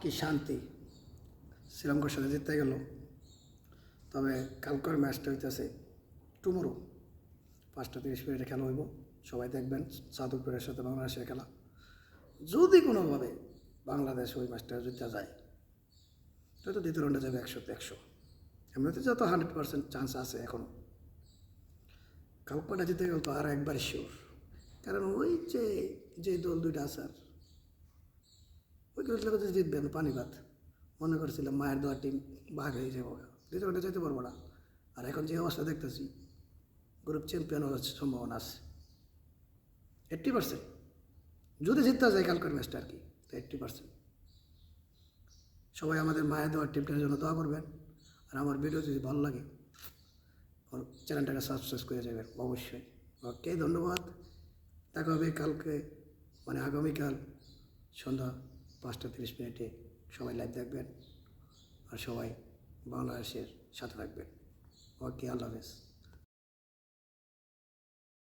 কি শান্তি। শ্রীলঙ্কার সাথে জিততে গেল। তবে কালকের ম্যাচটা হইতেছে টুমোরো 5:30 খেলা হইব। সবাই দেখবেন সাদুপুরের সাথে বাংলাদেশের খেলা। যদি কোনোভাবে বাংলাদেশ ওই ম্যাচটা জিতে যায় তো দ্বিতীয় রাউন্ডে যাবে 100-100। এমনিতে যত 100% চান্স আছে এখনও। কালকেটা জিতে গেল তো আর একবার শিওর। কারণ ওই যে দল দুইটা আছে আর ওইগুলো তো জিতবে আমি পানিবাদ মনে করছিলাম। মায়ের দেওয়ার টিম ভাগ হয়ে যাবো, দ্বিতীয় রাউন্ডে যেতে পারবো না। আর এখন যে অবস্থা দেখতেছি গ্রুপ চ্যাম্পিয়ন হওয়ার সম্ভাবনা আছে 80%। যদি জিততে যায় কালকের ম্যাচটা আর কি, তো 80%। সবাই আমাদের মায়ের দেওয়ার টিমটার জন্য দোয়া করবেন। আর আমার ভিডিও যদি ভালো লাগে চ্যানেলটাকে সাবস্ক্রাইব করে যাবেন অবশ্যই। ওকে, ধন্যবাদ। দেখা হবে কালকে, মানে আগামীকাল সন্ধ্যা 5:30 সবাই লাইভ দেখবেন আর সবাই বাংলাদেশের সাথে থাকবেন। ওকে, আল্লাহ হাফেজ।